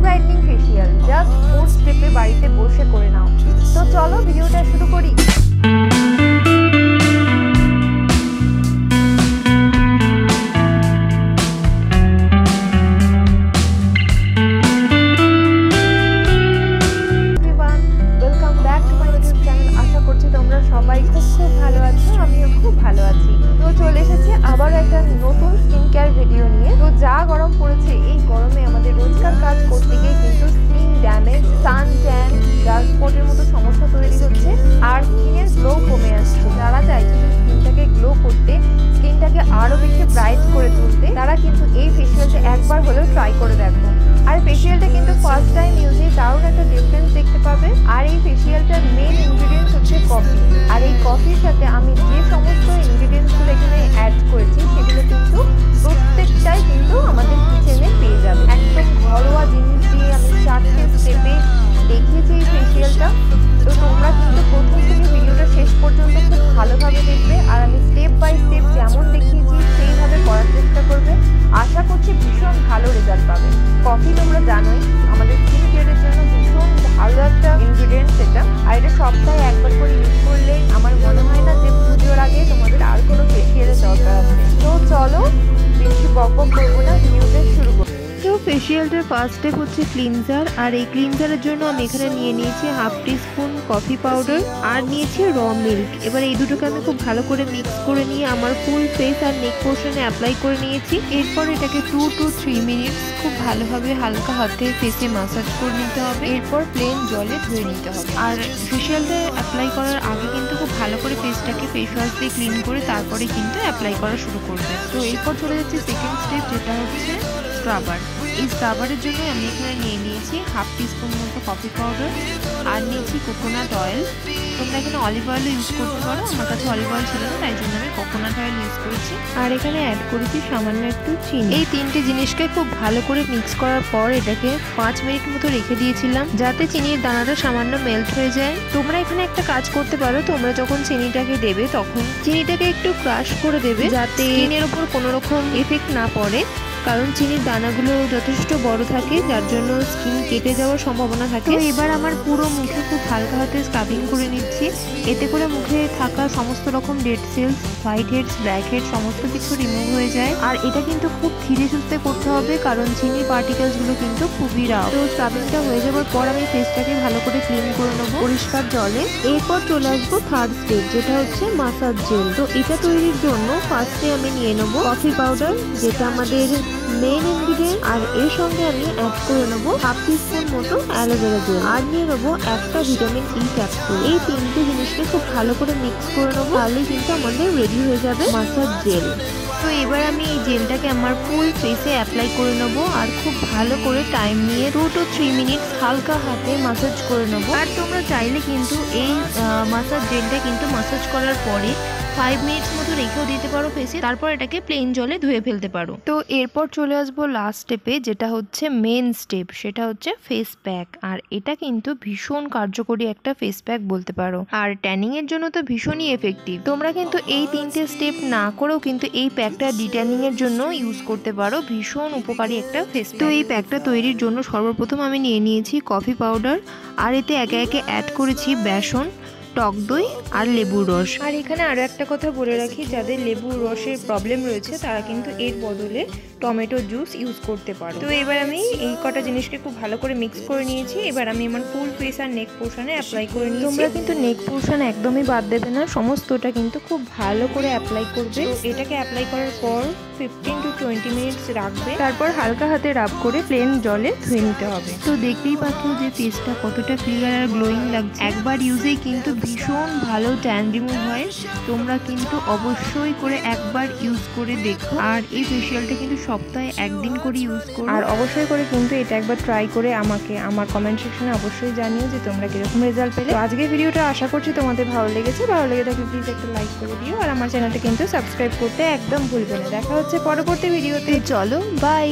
Brightening facial just 4 স্টেপে বাড়িতে বসে করে নাও। তো চলো ভিডিওটা শুরু করি। সবাই খুব ভালো আছো, আমিও খুব ভালো আছি। তো চলে এসেছি আবার একটা নতুন স্কিন কেয়ার ভিডিও নিয়ে। তো যা গরম পড়েছে, এই গরমে আমাদের রোজকার কাজ করতে গিয়ে কিন্তু skin damage, sun tan, dark স্পটের মতো সমস্যা তৈরি হচ্ছে আর স্কিনের গ্লো কমে আসছে। যারা চাইছে যে স্কিনটাকে গ্লো করতে, স্কিনটাকে আরো বেশি ব্রাইট করে তুলতে, তারা কিন্তু এই ফেসিয়ালটা একবার হলেও ট্রাই করে দেখো। আর ফেসিয়ালটা কিন্তু ফার্স্ট টাইম ইউজে দারুণ একটা ডিফারেন্স দেখতে পাবে। আর এই ফেসিয়ালটার মেইন ইনগ্রিডিয়েন্টস হচ্ছে কফি। আর এই কফির সাথে আমি যে সমস্ত ইনগ্রিডিয়েন্টসগুলো এখানে অ্যাড করেছি, সেগুলো কিন্তু প্রত্যেকটাই কিন্তু আমাদের কিচেনে পেয়ে যাবে। একদম ঘরোয়া জিনিস দিয়ে আমি 4টে স্টেপে দেখিয়েছি এই ফেসিয়ালটা। তো তোমরা কিন্তু প্রথম থেকে ভিডিওটা শেষ পর্যন্ত খুব ভালোভাবে দেখবে। আর আমি স্টেপ বাই স্টেপ যেমন দেখিয়েছি সেইভাবে করার চেষ্টা করবে। আশা করছি ভীষণ ভালো রেজাল্ট পাবে। কফি তোমরা জানোই আমাদের স্কিন কেয়ারের জন্য ভীষণ ভালো একটা ইনগ্রিডিয়েন্টস এটা। আর এটা সপ্তাহে একবার করে ইউজ করলে আমার মনে হয় না যে পুজোর আগে তোমাদের আর কোনো ফেসিয়ালের দরকার আছে। তো চলো বেশি বকবক করবো না, ভিডিওটা শুরু করবো। তো ফেসিয়ালটার ফার্স্ট স্টেপ হচ্ছে ক্লিনজার। আর এই ক্লিনজারের জন্য আমি এখানে নিয়ে নিয়েছি 1/2 টিস্পুন কফি পাউডার আর নিয়েছি র মিল্ক। এবার এই দুটোকে আমি খুব ভালো করে মিক্স করে নিয়ে আমার ফুল ফেস আর নেক পোর্শনে অ্যাপ্লাই করে নিয়েছি। এরপর এটাকে 2 to 3 মিনিটস খুব ভালোভাবে হালকা হাতে ফেসে মাসাজ করে নিতে হবে। এরপর প্লেন জলে ধুয়ে নিতে হবে। আর ফেসিয়ালটা অ্যাপ্লাই করার আগে কিন্তু খুব ভালো করে ফেসটাকে ফেস ওয়াশ দিয়ে ক্লিন করে তারপরে কিন্তু অ্যাপ্লাই করা শুরু করবে। তো এরপর চলে যাচ্ছে সেকেন্ড স্টেপ, যেটা হচ্ছে স্ক্রাবার। এই স্ক্রাবারের জন্য আমি এখানে নিয়ে নিয়েছি 1/2 টিস্পুন মতো কফি পাউডার আর নিয়েছি কোকোনাট অয়েল। তোমরা এখানে অলিভ অয়েলও ইউজ করতে পারো, আমার কাছে অলিভ অয়েল ছিল না, তাই জন্য আমি কোকোনাট অয়েল ইউজ করেছি। আর এখানে অ্যাড করেছি সামান্য একটু চিনি। এই 3টে জিনিসকে খুব ভালো করে মিক্স করার পর এটাকে 5 মিনিট মতো রেখে দিয়েছিলাম, যাতে চিনির দানাটা সামান্য মেল্ট হয়ে যায়। তোমরা এখানে একটা কাজ করতে পারো, তোমরা যখন চিনিটাকে দেবে তখন চিনিটাকে একটু ক্রাশ করে দেবে, যাতে স্কিনের উপর কোনো রকম এফেক্ট না পড়ে। কারণ চিনির দানাগুলো যথেষ্ট বড় থাকে, যার জন্য স্কিন কেটে যাওয়ার সম্ভাবনা থাকে। তো এবার আমার পুরো মুখে খুব হালকা হাতে স্ক্রাবিং করে নিচ্ছি। এতে করে মুখে থাকা সমস্ত রকম dead cells, white heads, black head সমস্ত কিছু রিমুভ হয়ে যায়। আর এটা কিন্তু খুব ধীরে সুস্থে করতে হবে, কারণ চিনির পার্টিকেলসগুলো কিন্তু খুবই রাফ। তো স্ক্রাবিংটা হয়ে যাওয়ার পর আমি ফেসটাকে ভালো করে ক্লিন করে নেবো পরিষ্কার জলে। এরপর চলে আসবো থার্ড স্টেপ, যেটা হচ্ছে মাসাজ জেল। তো এটা তৈরির জন্য ফার্স্টে আমি নিয়ে নেবো কফি পাউডার, যেটা আমাদের মেইন ইনগ্রিডিয়েন্ট। আর এর সঙ্গে আমি অ্যাড করে নেবো 1/2 টিস্পুন মতো অ্যালোভেরা জেল আর নিয়ে নেবো একটা ভিটামিন ই ক্যাপসুল। এই 3টে জিনিসকে খুব ভালো করে মিক্স করে নেবো, তাহলেই কিন্তু আমাদের রেডি হয়ে যাবে মাসাজ জেল। তো এবার আমি এই জেলটাকে আমার ফুল ফেসে অ্যাপ্লাই করে নেবো আর খুব ভালো করে টাইম নিয়ে 2 to 3 মিনিটস হালকা হাতে মাসাজ করে নেবো। আর তোমরা চাইলে কিন্তু এই মাসাজ জেলটা কিন্তু মাসাজ করার পরে 5 মিনিটস মতো রেখেও দিতে পারো ফেসে, তারপর এটাকে প্লেন জলে ধুয়ে ফেলতে পারো। তো এরপর চলে আসবো লাস্ট স্টেপে, যেটা হচ্ছে মেন স্টেপ, সেটা হচ্ছে ফেস প্যাক। আর এটা কিন্তু ভীষণ কার্যকরী একটা ফেস প্যাক বলতে পারো, আর ট্যানিং এর জন্য তো ভীষণই এফেক্টিভ। তোমরা কিন্তু এই 3টে স্টেপ না করেও কিন্তু এই প্যাকটা ডিট্যানিং এর জন্য ইউজ করতে পারো। ভীষণ উপকারী একটা ফেস প্যাক। তো এই প্যাকটা তৈরির জন্য সর্বপ্রথম আমি নিয়ে নিয়েছি কফি পাউডার, আর এতে একে একে অ্যাড করেছি বেসন, টক দই আর লেবুর রস। আর এখানে আরো একটা কথা বলে রাখি, যাদের লেবুর রসের প্রবলেম রয়েছে তারা কিন্তু এর বদলে টমেটো জুস ইউজ করতে পারো। তো এবার আমি এই কটা জিনিসকে খুব ভালো করে মিক্স করে নিয়েছি। এবার আমি আমার ফুল ফেস আর নেক পোর্শনে অ্যাপ্লাই করে নিয়েছি। তোমরা কিন্তু নেক পোর্শন একদমই বাদ দেবে না, সমস্তটা কিন্তু খুব ভালো করে অ্যাপ্লাই করবে। এটাকে অ্যাপ্লাই করার পর 15 to 20 মিনিটস রাখবে, তারপর হালকা হাতে রাব করে প্লেন জলে ধুয়ে নিতে হবে। তো দেখতেই পাচ্ছ যে ফেসটা কতটা ক্লিয়ার আর গ্লোয়িং লাগছে। একবার ইউজেই কিন্তু ভীষণ ভালো ট্যান রিমুভ হয়। তোমরা কিন্তু অবশ্যই করে একবার ইউজ করে দেখো। আর এই ফেসিয়ালটা কিন্তু সপ্তাহে একদিন করে ইউজ করো। আর অবশ্যই করে কিন্তু এটা একবার ট্রাই করে আমাকে আমার কমেন্ট সেকশনে অবশ্যই জানিও যে তোমরা কিরকম রেজাল্ট পেলে। তো আজকের ভিডিওটা আশা করছি তোমাদের ভালো লেগেছে। ভালো লেগে থাকলে প্লিজ একটা লাইক করে দিও, আর আমার চ্যানেলটা কিন্তু সাবস্ক্রাইব করতে একদম ভুলবে না। দেখা হচ্ছে পরবর্তী ভিডিওতে। চলো বাই।